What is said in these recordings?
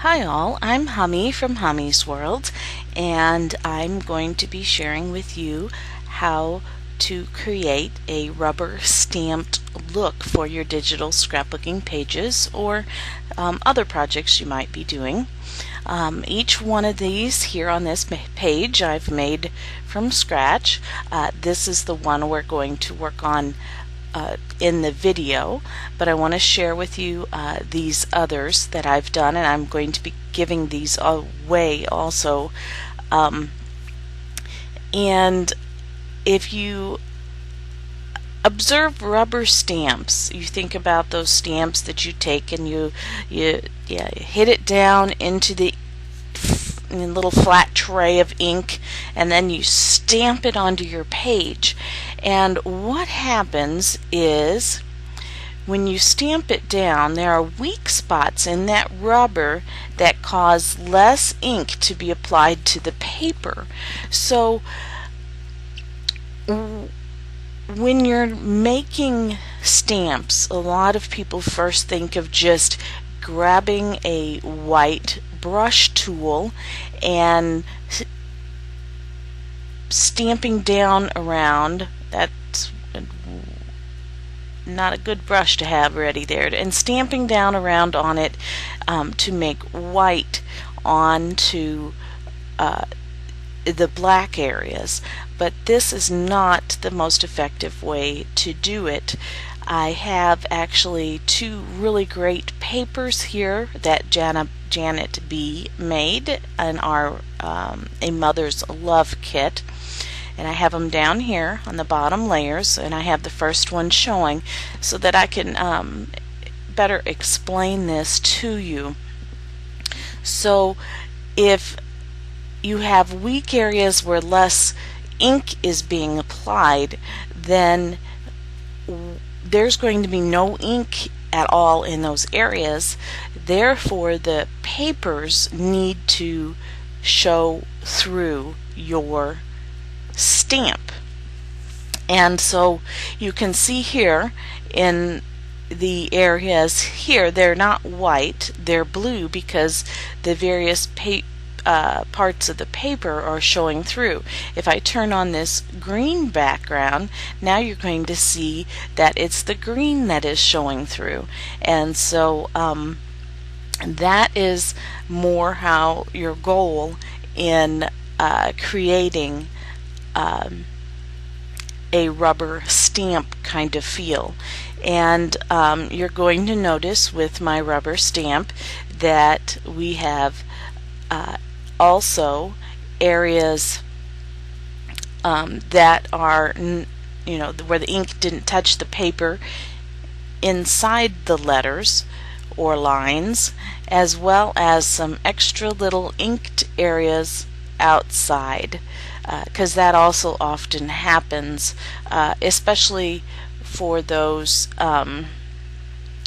Hi all, I'm Hummy from Hummy's World, and I'm going to be sharing with you how to create a rubber stamped look for your digital scrapbooking pages or other projects you might be doing. Each one of these here on this page I've made from scratch. This is the one we're going to work on in the video, but I want to share with you these others that I've done, and I'm going to be giving these away also. And if you observe rubber stamps, you think about those stamps that you take and you hit it down into the little flat tray of ink, and then you stamp it onto your page. And what happens is when you stamp it down, there are weak spots in that rubber that cause less ink to be applied to the paper. So when you're making stamps, a lot of people first think of just grabbing a white brush tool and stamping down around. That's not a good brush to have ready there, and stamping down around on it to make white onto the black areas. But this is not the most effective way to do it. I have actually two really great papers here that Janet B. made in our A Mother's Love kit, and I have them down here on the bottom layers, and I have the first one showing so that I can better explain this to you. So if you have weak areas where less ink is being applied, then there's going to be no ink at all in those areas. Therefore, the papers need to show through your stamp. And so you can see here in the areas here, they're not white, they're blue because the various parts of the paper are showing through. If I turn on this green background, now you're going to see that it's the green that is showing through. And so that is more how your goal in creating a rubber stamp kind of feel. And you're going to notice with my rubber stamp that we have also areas that are, where the ink didn't touch the paper inside the letters or lines, as well as some extra little inked areas outside, because that also often happens, especially for those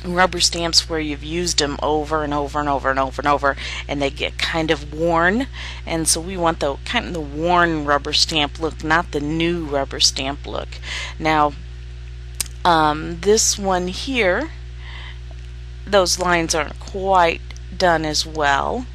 rubber stamps where you've used them over and over and over and over and over, and they get kind of worn. And so we want the kind of the worn rubber stamp look, not the new rubber stamp look. Now this one here, those lines aren't quite done as well,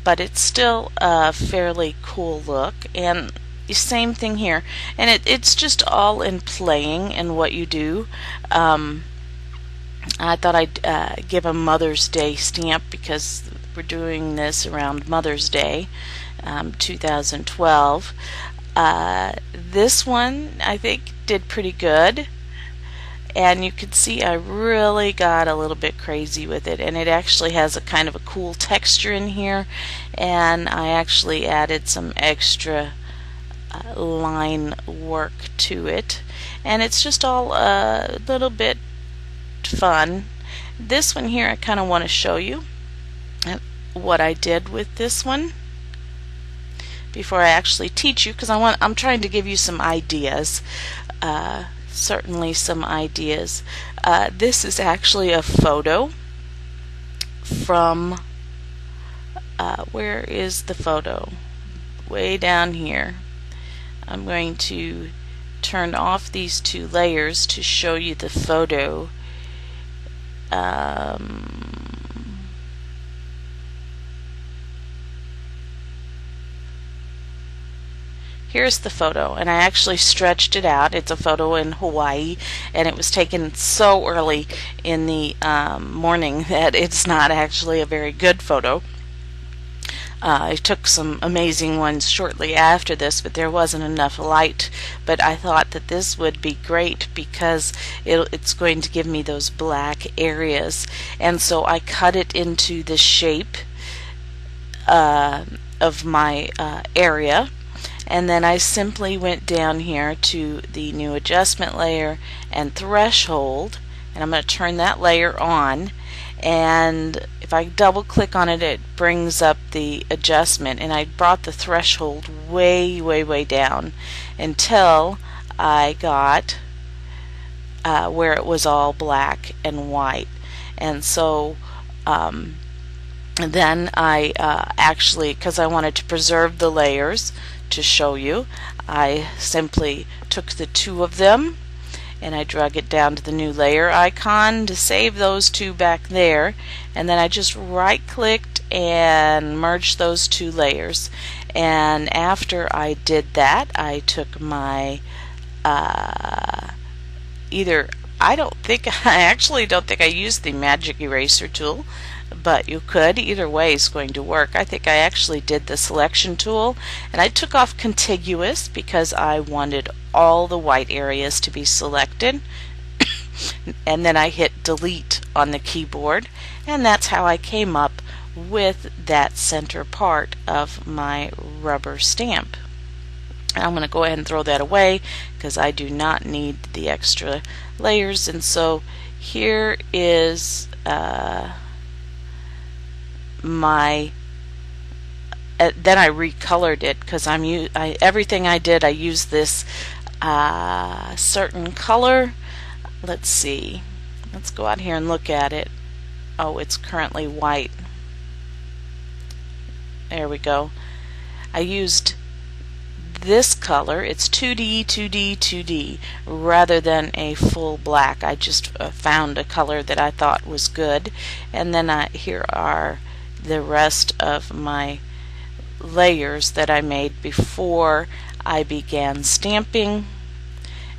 but it's still a fairly cool look. And same thing here, and it's just all in playing and what you do. I thought I'd give a Mother's Day stamp because we're doing this around Mother's Day, 2012. This one I think did pretty good, and you can see I really got a little bit crazy with it, and it actually has a kind of a cool texture in here, and I actually added some extra line work to it, and it's just all a little bit fun. This one here I kind of want to show you what I did with this one before I actually teach you, because I'm trying to give you some ideas, certainly some ideas. This is actually a photo from where is the photo? Way down here. I'm going to turn off these two layers to show you the photo. here's the photo, and I actually stretched it out. It's a photo in Hawaii, and it was taken so early in the morning that it's not actually a very good photo. I took some amazing ones shortly after this, but there wasn't enough light. But I thought that this would be great because it's going to give me those black areas. And so I cut it into the shape of my area. And then I simply went down here to the new adjustment layer and threshold. And I'm going to turn that layer on. And if I double click on it, it brings up the adjustment, and I brought the threshold way down until I got where it was all black and white. And so then I actually, because I wanted to preserve the layers to show you, I simply took the two of them and I drag it down to the new layer icon to save those two back there, and then I just right clicked and merged those two layers. And after I did that, I took my I actually don't think I used the magic eraser tool, but you could. Either way is going to work. I think I actually did the selection tool, and I took off contiguous because I wanted all the white areas to be selected. And then I hit delete on the keyboard, and that's how I came up with that center part of my rubber stamp. I'm going to go ahead and throw that away because I do not need the extra layers. And so here is my then I recolored it because everything I did, I used this certain color. Let's see, let's go out here and look at it. Oh, it's currently white. There we go. I used this color. It's 2D, 2D, 2D rather than a full black. I just found a color that I thought was good, and then here are the rest of my layers that I made before I began stamping.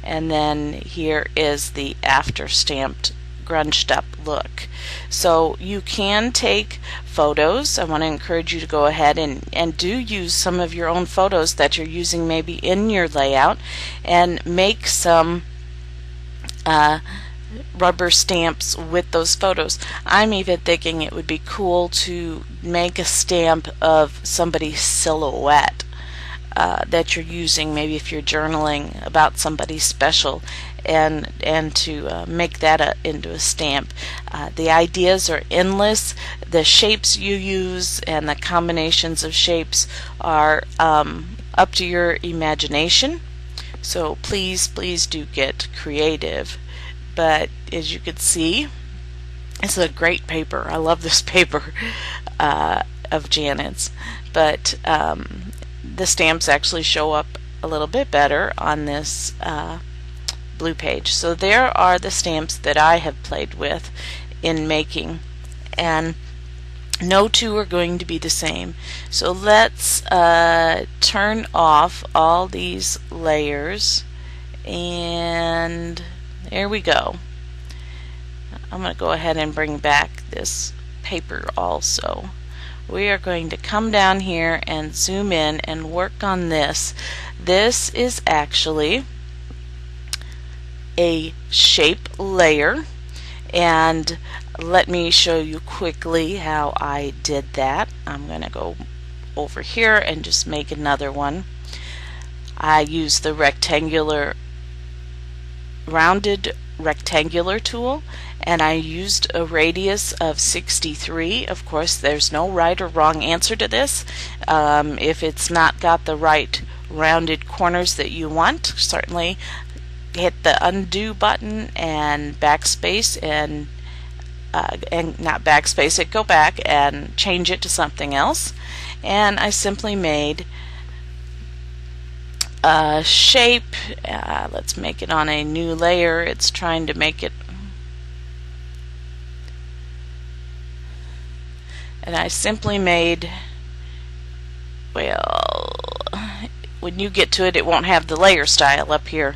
And then here is the after stamped grunged up look. So you can take photos. I want to encourage you to go ahead and do use some of your own photos that you're using maybe in your layout and make some rubber stamps with those photos. I'm even thinking it would be cool to make a stamp of somebody's silhouette that you're using, maybe if you're journaling about somebody special, and to make that into a stamp. The ideas are endless. The shapes you use and the combinations of shapes are up to your imagination. So please do get creative. But as you can see, it's a great paper. I love this paper of Janet's. But the stamps actually show up a little bit better on this blue page. So there are the stamps that I have played with in making, and no two are going to be the same. So let's turn off all these layers, and there we go. I'm going to go ahead and bring back this paper also. We are going to come down here and zoom in and work on this. This is actually a shape layer, and let me show you quickly how I did that. I'm going to go over here and just make another one. I use the rounded rectangular tool, and I used a radius of 63. Of course, there's no right or wrong answer to this. If it's not got the right rounded corners that you want, certainly hit the undo button and backspace and not backspace it, go back and change it to something else. And I simply made a shape. Let's make it on a new layer. It's trying to make it, and I simply made, well, when you get to it, it won't have the layer style up here.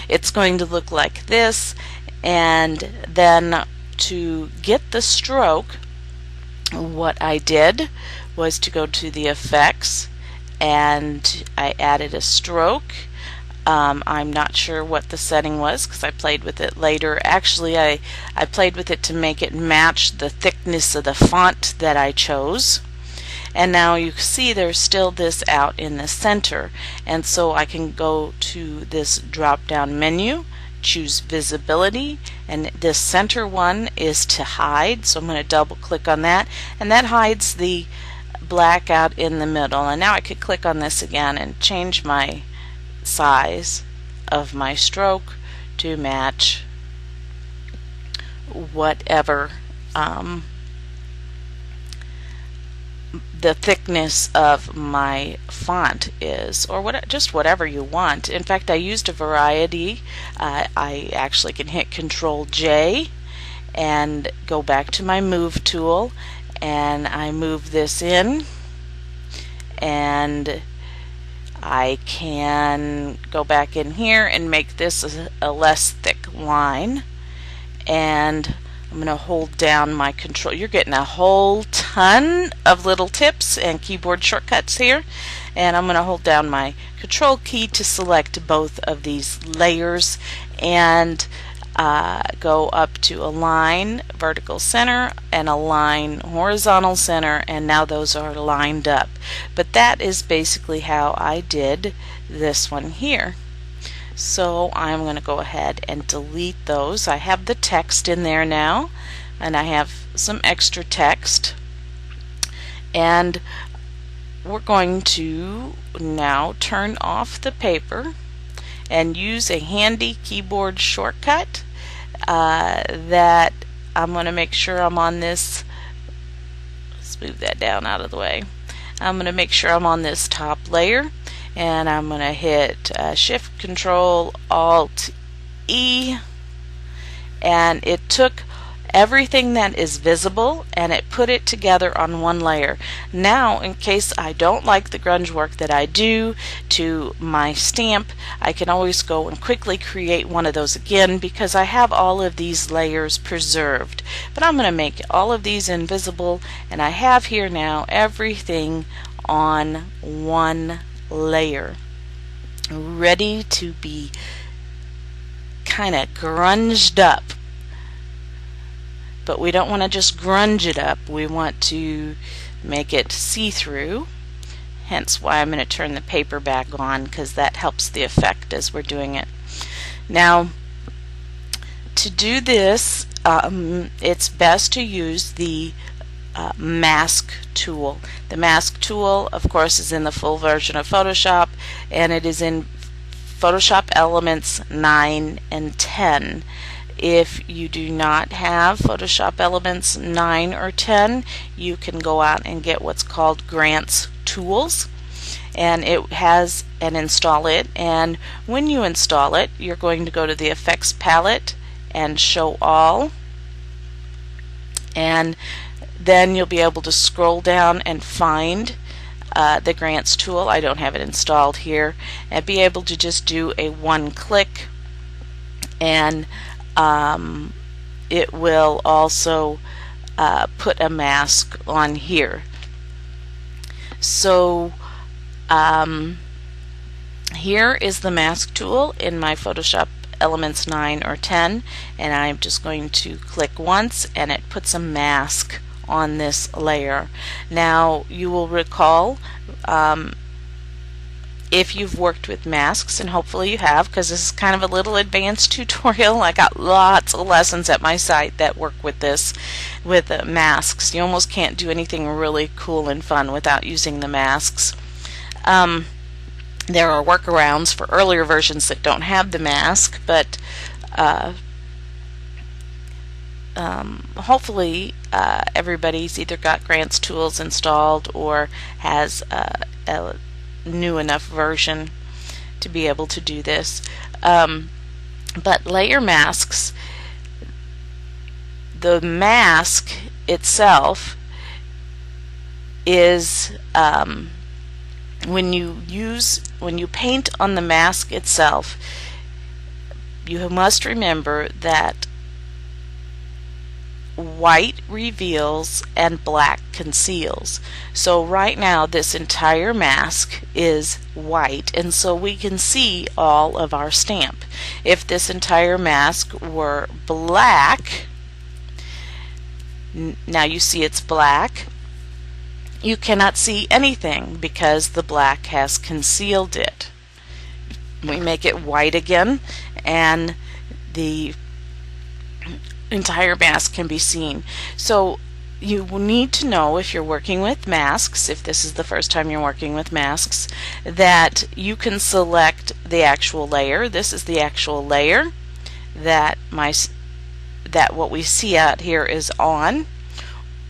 It's going to look like this, and then to get the stroke, what I did was to go to the effects, and I added a stroke. I'm not sure what the setting was because I played with it later. Actually, I played with it to make it match the thickness of the font that I chose. And now you see there's still this out in the center, and so I can go to this drop down menu, choose visibility, and this center one is to hide, so I'm going to double click on that, and that hides the black out in the middle. And now I could click on this again and change my size of my stroke to match whatever the thickness of my font is, or just whatever you want. In fact, I used a variety. I actually can hit Control J and go back to my move tool, and I move this in, and I can go back in here and make this a less thick line, and I'm going to hold down my control. You're getting a whole ton of little tips and keyboard shortcuts here, and I'm going to hold down my control key to select both of these layers and go up to align vertical center and align horizontal center, and now those are lined up. But that is basically how I did this one here. So I'm going to go ahead and delete those. I have the text in there now, and I have some extra text, and we're going to now turn off the paper and use a handy keyboard shortcut that I'm going to make sure I'm on this. Let's move that down out of the way. I'm going to make sure I'm on this top layer, and I'm going to hit Shift Control Alt E, and it took everything that is visible and it put it together on one layer. Now, in case I don't like the grunge work that I do to my stamp, I can always go and quickly create one of those again because I have all of these layers preserved. But I'm going to make all of these invisible, and I have here now everything on one layer, ready to be kind of grunged up. But we don't want to just grunge it up, we want to make it see-through, hence why I'm going to turn the paper back on, because that helps the effect as we're doing it. Now, to do this, it's best to use the mask tool. The mask tool, of course, is in the full version of Photoshop, and it is in Photoshop Elements 9 and 10. If you do not have Photoshop Elements 9 or 10, you can go out and get what's called Grants Tools, and it has and install it. And when you install it, you're going to go to the Effects palette and Show All, and then you'll be able to scroll down and find the Grants tool. I don't have it installed here, and be able to just do a one-click, and it will also put a mask on here. So here is the mask tool in my Photoshop Elements 9 or 10, and I'm just going to click once, and it puts a mask on this layer. Now, you will recall, if you've worked with masks, and hopefully you have, because this is kind of a little advanced tutorial. I got lots of lessons at my site that work with this, with masks. You almost can't do anything really cool and fun without using the masks. There are workarounds for earlier versions that don't have the mask, but hopefully everybody's either got Grants Tools installed or has a new enough version to be able to do this. But layer masks, the mask itself is when you paint on the mask itself, you must remember that white reveals and black conceals. So right now this entire mask is white, and so we can see all of our stamp. If this entire mask were black, now you see it's black, you cannot see anything because the black has concealed it. We make it white again, and the entire mask can be seen. So you need to know, if you're working with masks, if this is the first time you're working with masks, that you can select the actual layer. This is the actual layer that what we see out here is on,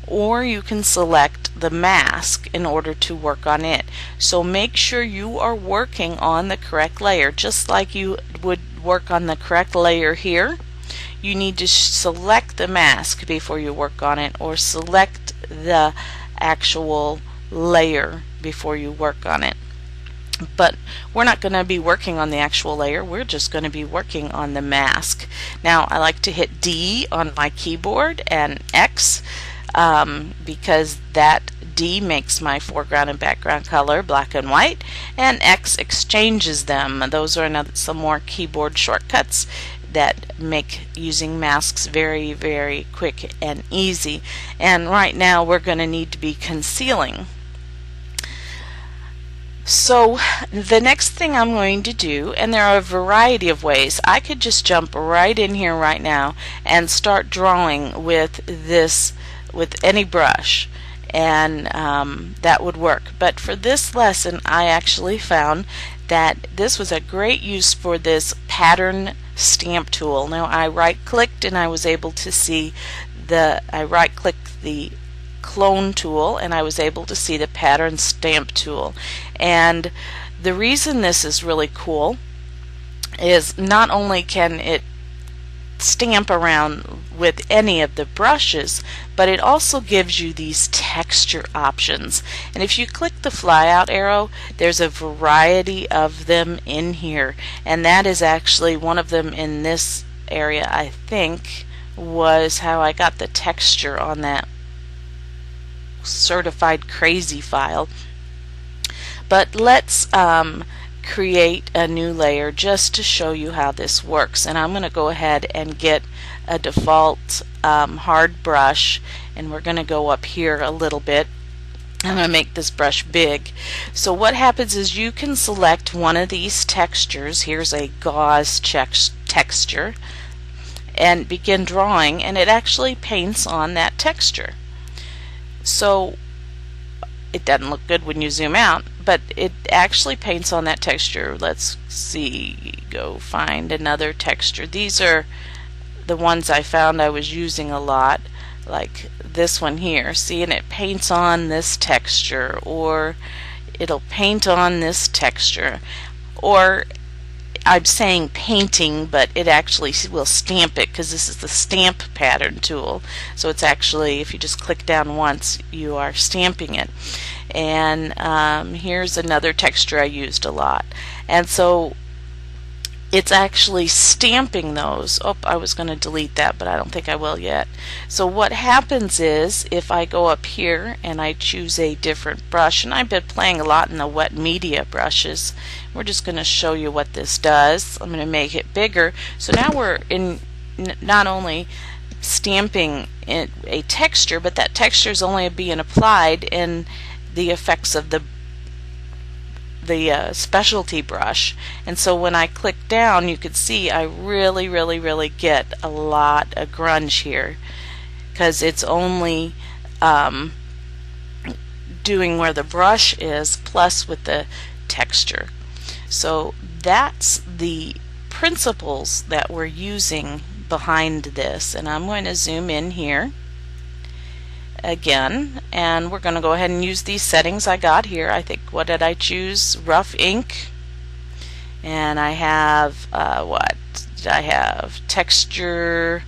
or you can select the mask in order to work on it. So make sure you are working on the correct layer, just like you would work on the correct layer here. You need to select the mask before you work on it, or select the actual layer before you work on it. But we're not going to be working on the actual layer, we're just going to be working on the mask. Now I like to hit D on my keyboard and X because that D makes my foreground and background color black and white, and X exchanges them. Those are some more keyboard shortcuts that make using masks very, very quick and easy. And right now we're going to need to be concealing. So the next thing I'm going to do, and there are a variety of ways, I could just jump right in here right now and start drawing with this, with any brush, and that would work. But for this lesson I actually found that this was a great use for this pattern stamp tool. Now I right-clicked and I was able to see I right-clicked the clone tool and I was able to see the pattern stamp tool. And the reason this is really cool is not only can it stamp around with any of the brushes, but it also gives you these texture options. And if you click the flyout arrow, there's a variety of them in here, and that is actually one of them in this area, I think, was how I got the texture on that certified crazy file. But let's create a new layer just to show you how this works. And I'm going to go ahead and get a default hard brush, and we're going to go up here a little bit. I'm going to make this brush big. So what happens is you can select one of these textures. Here's a gauze texture, and begin drawing, and it actually paints on that texture. So it doesn't look good when you zoom out, but it actually paints on that texture. Let's see, go find another texture. These are the ones I found I was using a lot, like this one here. See, and it paints on this texture, or it'll paint on this texture, or I'm saying painting, but it actually will stamp it because this is the stamp pattern tool. So it's actually, if you just click down once, you are stamping it. And here's another texture I used a lot. And so it's actually stamping those. Oh, I was going to delete that, but I don't think I will yet. So what happens is, if I go up here and I choose a different brush, and I've been playing a lot in the wet media brushes, we're just going to show you what this does. I'm going to make it bigger. So now we're in not only stamping in a texture, but that texture is only being applied in the effects of the specialty brush. And so when I click down, you can see I really get a lot of grunge here, because it's only doing where the brush is plus with the texture. So that's the principles that we're using behind this. And I'm going to zoom in here again, and we're going to go ahead and use these settings I got here. I think, what did I choose? Rough ink. And I have what did I have? Texture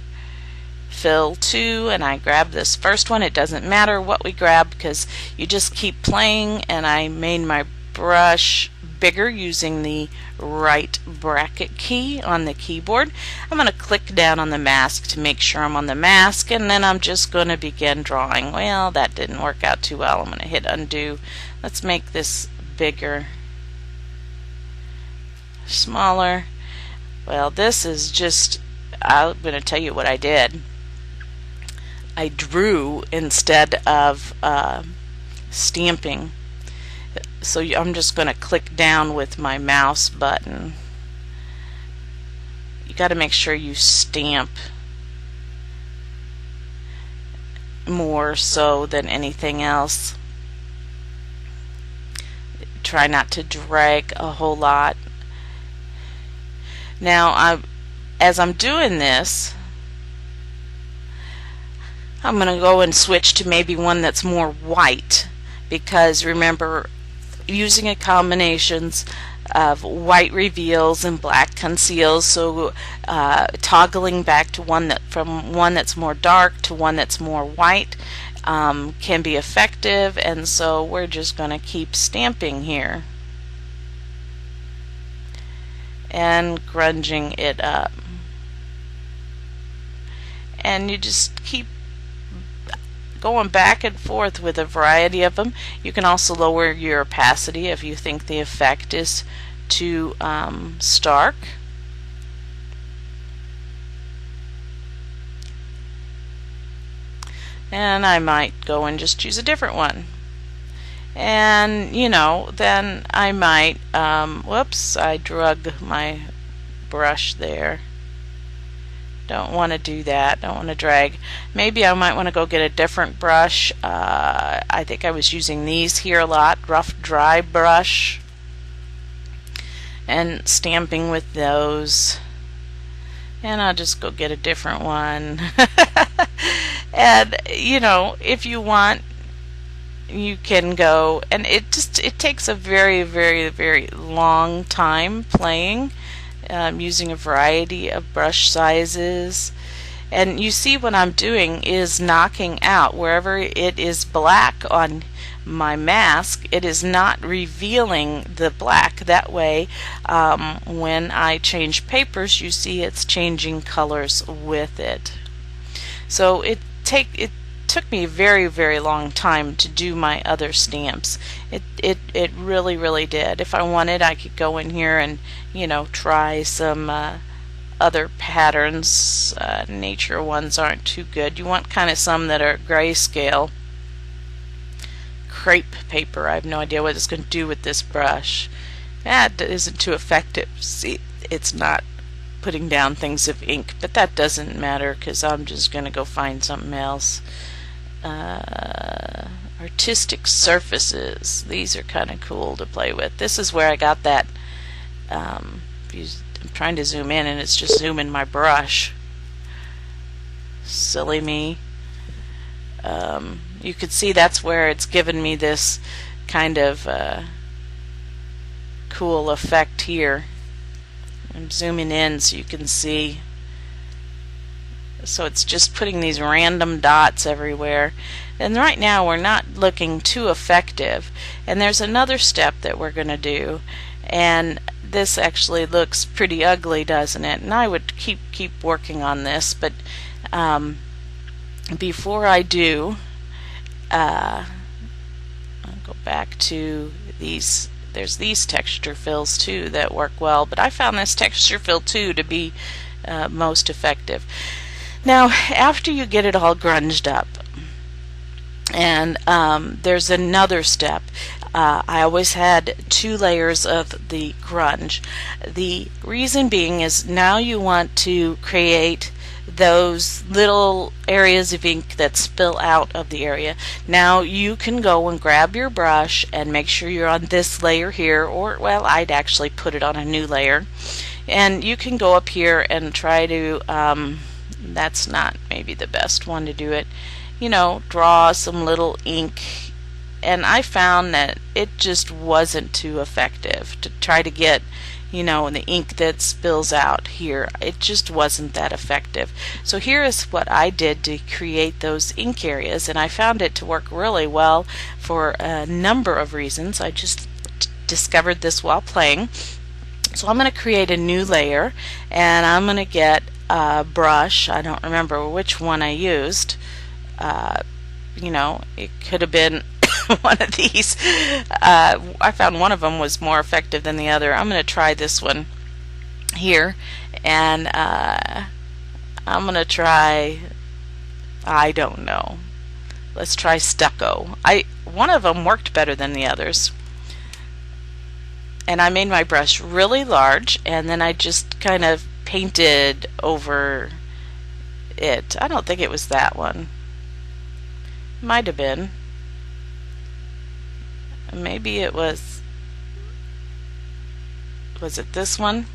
fill 2, and I grabbed this first one. It doesn't matter what we grab because you just keep playing, and I made my brush bigger using the right bracket key on the keyboard. I'm going to click down on the mask to make sure I'm on the mask, and then I'm just going to begin drawing. Well, that didn't work out too well. I'm going to hit undo. Let's make this bigger, smaller. Well, this is just, I'm going to tell you what I did. I drew instead of stamping. So I'm just going to click down with my mouse button. You got to make sure you stamp more so than anything else. Try not to drag a whole lot. Now, as I'm doing this, I'm going to go and switch to maybe one that's more white, because remember, using a combinations of white reveals and black conceals, so toggling back to from one that's more dark to one that's more white can be effective, and so we're just going to keep stamping here and grunging it up, and you just keep going back and forth with a variety of them. You can also lower your opacity if you think the effect is too stark. And I might go and just choose a different one. And then I might whoops, I drug my brush there. Don't want to do that. Don't want to drag. Maybe I might want to go get a different brush. I think I was using these here a lot, rough dry brush, and stamping with those. And I'll just go get a different one. And if you want, you can go, and it takes a very, very, very long time playing. Using a variety of brush sizes, and you see what I'm doing is knocking out wherever it is black on my mask. It is not revealing the black. That way when I change papers, you see it's changing colors with it. So it took me a very, very long time to do my other stamps. It really, really did. If I wanted, I could go in here and try some other patterns. Nature ones aren't too good. You want kind of some that are grayscale. Crepe paper, I have no idea what it's going to do with this brush. That isn't too effective. See, it's not putting down things of ink, but that doesn't matter because I'm just going to go find something else. Artistic surfaces. These are kind of cool to play with. This is where I got that. I'm trying to zoom in and it's just zooming my brush. Silly me. You could see that's where it's given me this kind of cool effect here. I'm zooming in so you can see. So it's just putting these random dots everywhere. And right now we're not looking too effective. And there's another step that we're going to do. And this actually looks pretty ugly, doesn't it? And I would keep working on this. But before I do, I'll go back to these. There's these texture fills too that work well. But I found this texture fill too to be most effective. Now, after you get it all grunged up, and there's another step. I always had 2 layers of the grunge. The reason being is now you want to create those little areas of ink that spill out of the area. Now you can go and grab your brush and make sure you're on this layer here, or well, I'd actually put it on a new layer. And you can go up here and try to that's not maybe the best one to do it. Draw some little ink, and I found that it just wasn't too effective to try to get the ink that spills out here. It just wasn't that effective. So here is what I did to create those ink areas, and I found it to work really well for a number of reasons. I just discovered this while playing. So I'm going to create a new layer, and I'm going to get a brush. I don't remember which one I used. You know, it could have been one of these. I found one of them was more effective than the other. I'm going to try this one here, and I'm going to try, I don't know. Let's try stucco. One of them worked better than the others. And I made my brush really large, and then I just kind of painted over it. I don't think it was that one. Might have been. Maybe it was it this one?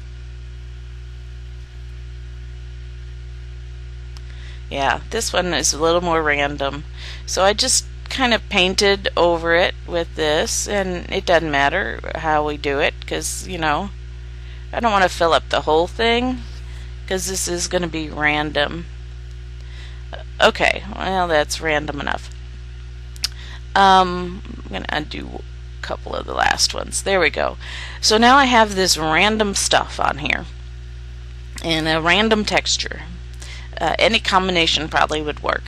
Yeah, this one is a little more random. So I just kind of painted over it with this, and it doesn't matter how we do it, because, you know, I don't want to fill up the whole thing, because this is going to be random. Okay, well, that's random enough. I'm going to undo a couple of the last ones. There we go. So now I have this random stuff on here and a random texture. Any combination probably would work.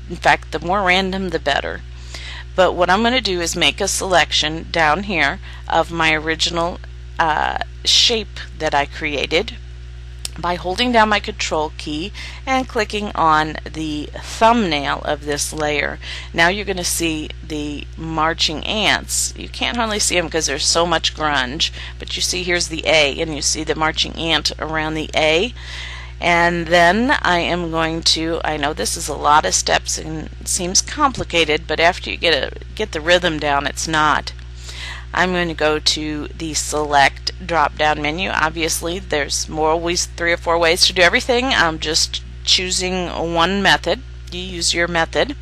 In fact, the more random, the better. But what I'm going to do is make a selection down here of my original shape that I created by holding down my control key and clicking on the thumbnail of this layer. Now you're going to see the marching ants. You can't hardly see them because there's so much grunge, but you see here's the A, and you see the marching ant around the A. And then I am going to, I know this is a lot of steps and it seems complicated, but after you get the rhythm down, it's not. I'm going to go to the select drop down menu. Obviously there's three or four ways to do everything. I'm just choosing one method. You use your method,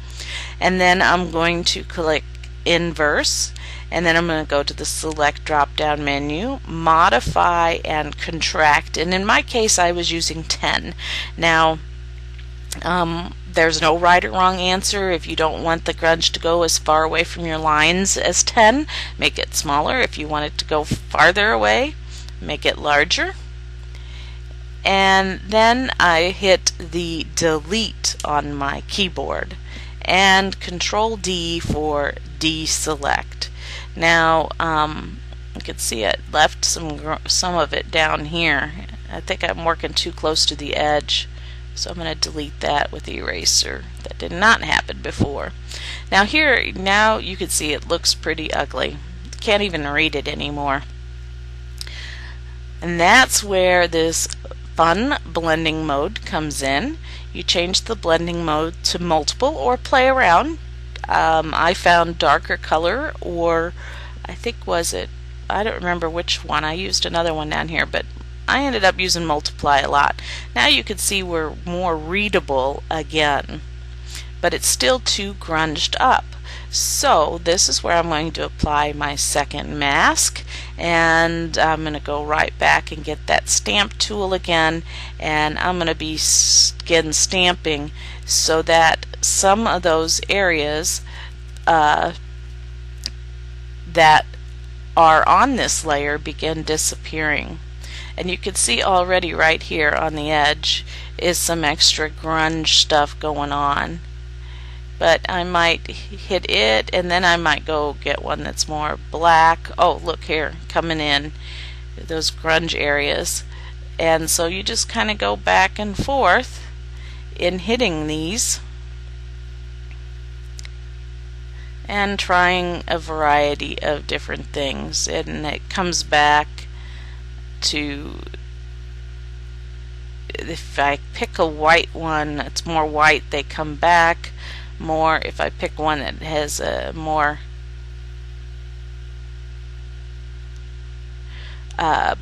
and then I'm going to click inverse, and then I'm going to go to the select drop down menu, modify and contract, and in my case I was using 10. Now there's no right or wrong answer. If you don't want the grunge to go as far away from your lines as 10, make it smaller. If you want it to go farther away, make it larger. And then I hit the delete on my keyboard and Control D for deselect. Now you can see it left some of it down here. I think I'm working too close to the edge, so I'm going to delete that with the eraser. That did not happen before. Now you can see it looks pretty ugly. Can't even read it anymore. And that's where this fun blending mode comes in. You change the blending mode to multiple or play around. I found darker color, or I think I don't remember which one. I used another one down here, but I ended up using multiply a lot. Now you can see we're more readable again, but it's still too grunged up. So this is where I'm going to apply my second mask, and I'm going to go right back and get that stamp tool again, and I'm going to begin stamping so that some of those areas that are on this layer begin disappearing. And you can see already right here on the edge is some extra grunge stuff going on. But I might hit it, and then I might go get one that's more black. Oh, look here, coming in those grunge areas. And so you just kind of go back and forth in hitting these and trying a variety of different things. And it comes back to, if I pick a white one that's more white, they come back more. If I pick one that has a more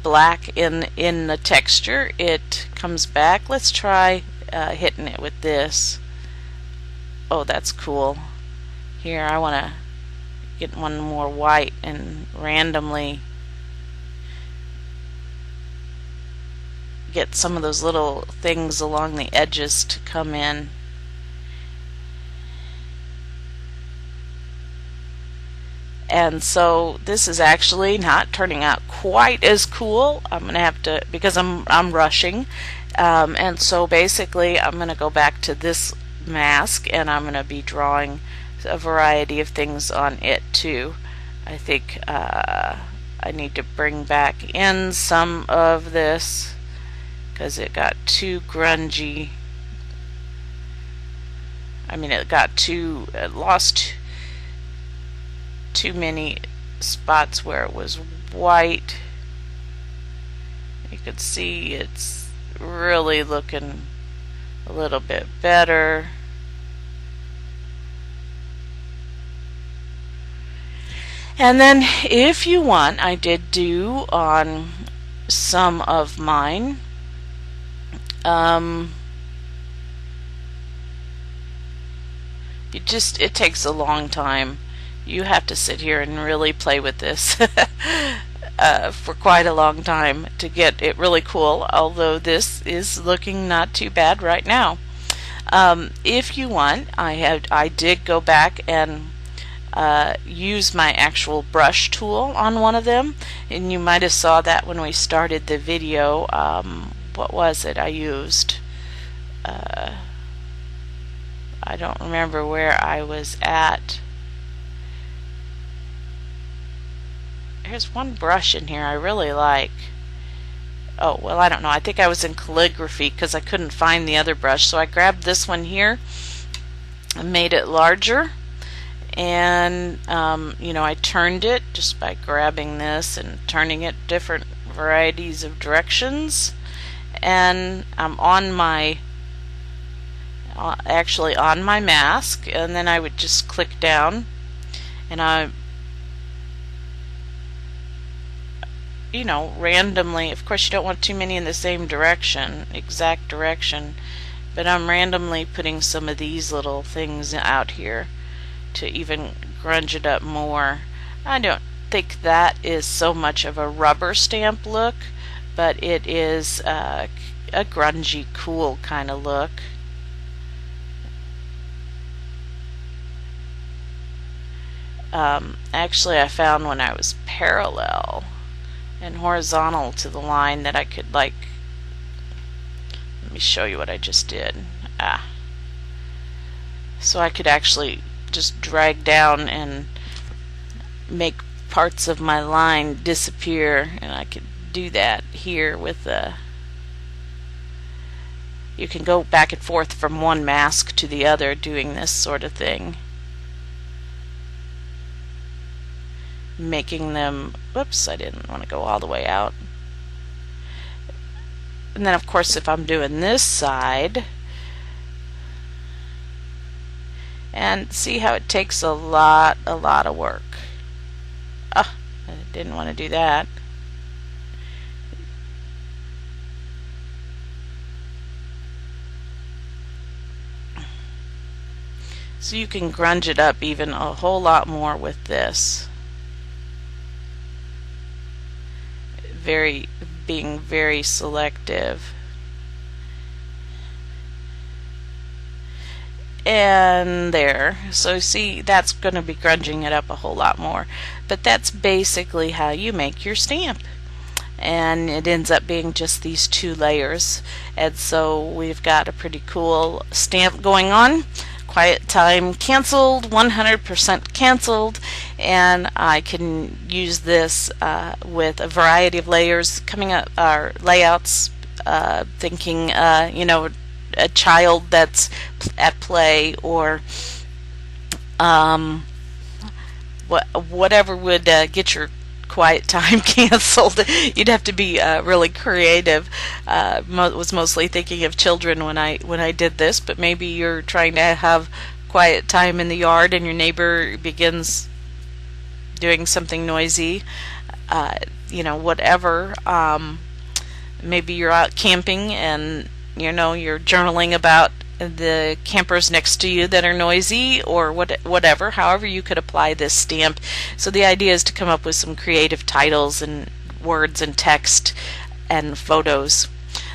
black in the texture, it comes back. Let's try hitting it with this. Oh, that's cool. Here I want to get one more white and randomly get some of those little things along the edges to come in. And so this is actually not turning out quite as cool. I'm going to have to, because I'm rushing. And so basically I'm going to go back to this mask and I'm going to be drawing a variety of things on it too. I think I need to bring back in some of this because it got too grungy. I mean, it lost too many spots where it was white. You could see it's really looking a little bit better. And then if you want, I did do on some of mine it takes a long time. You have to sit here and really play with this for quite a long time to get it really cool, although this is looking not too bad right now. If you want, I did go back and use my actual brush tool on one of them, and you might have saw that when we started the video. What was it I used? I don't remember where I was at. There's one brush in here I really like. Oh, well, I don't know. I think I was in calligraphy because I couldn't find the other brush, so I grabbed this one here and made it larger. And I turned it just by grabbing this and turning it different varieties of directions. And I'm on my actually on my mask, and then I would just click down, and I randomly, of course you don't want too many in the same exact direction, but I'm randomly putting some of these little things out here to even grunge it up more. I don't think that is so much of a rubber stamp look, but it is a grungy, cool kind of look. Actually, I found when I was parallel and horizontal to the line that I could, let me show you what I just did. So I could actually just drag down and make parts of my line disappear, and I could do that here with you can go back and forth from one mask to the other doing this sort of thing, making them, whoops, I didn't want to go all the way out. And then of course if I'm doing this side, and see how it takes a lot of work. I didn't want to do that. So you can grunge it up even a whole lot more with this. Being very selective. And there. So see, that's going to be grunging it up a whole lot more. But that's basically how you make your stamp. And it ends up being just these two layers. And so we've got a pretty cool stamp going on. Quiet time canceled, 100% canceled, and I can use this with a variety of layers coming up, our layouts, thinking a child that's at play, or whatever would get your quiet time canceled. You'd have to be really creative. Was mostly thinking of children when I did this, but maybe you're trying to have quiet time in the yard and your neighbor begins doing something noisy. Whatever. Maybe you're out camping and you're journaling about the campers next to you that are noisy, or whatever. However you could apply this stamp. So the idea is to come up with some creative titles and words and text and photos.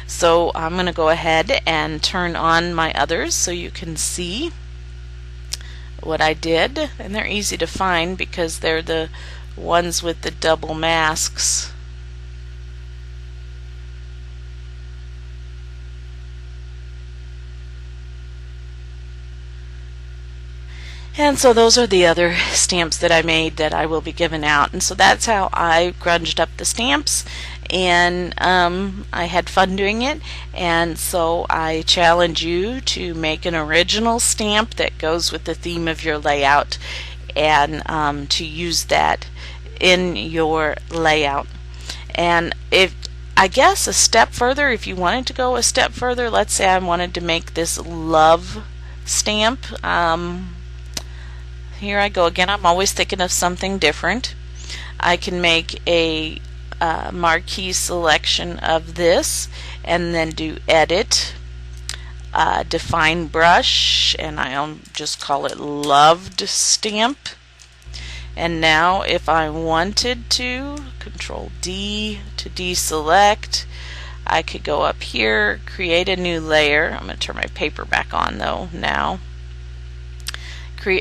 So I'm going to go ahead and turn on my others so you can see what I did, and they're easy to find because they're the ones with the double masks. And so those are the other stamps that I made that I will be giving out. And so that's how I grunged up the stamps. And I had fun doing it. And so I challenge you to make an original stamp that goes with the theme of your layout, and to use that in your layout. And if I guess a step further, if you wanted to go a step further, let's say I wanted to make this love stamp. Here I go again. I'm always thinking of something different. I can make a marquee selection of this and then do edit, define brush, and I'll just call it loved stamp. And now if I wanted to, Control D to deselect, I could go up here, create a new layer. I'm going to turn my paper back on though now.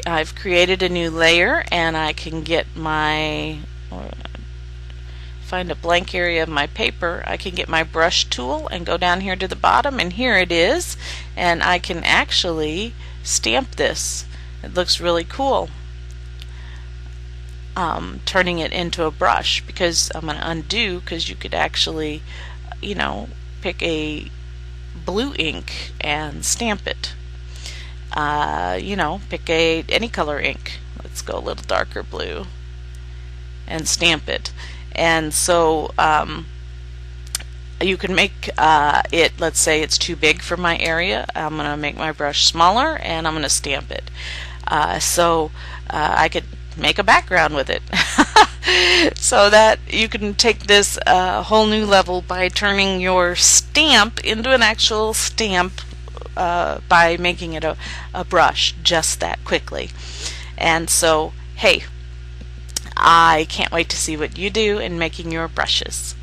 I've created a new layer, and I can get my, find a blank area of my paper. I can get my brush tool and go down here to the bottom, and here it is, and I can actually stamp this. It looks really cool. Turning it into a brush, because I'm going to undo, because you could actually, you know, pick a blue ink and stamp it. You know, pick any color ink. Let's go a little darker blue and stamp it. And so you can make it, let's say it's too big for my area. I'm going to make my brush smaller and I'm going to stamp it. So I could make a background with it. So that you can take this whole new level by turning your stamp into an actual stamp by making it a brush just that quickly. And so, hey, I can't wait to see what you do in making your brushes.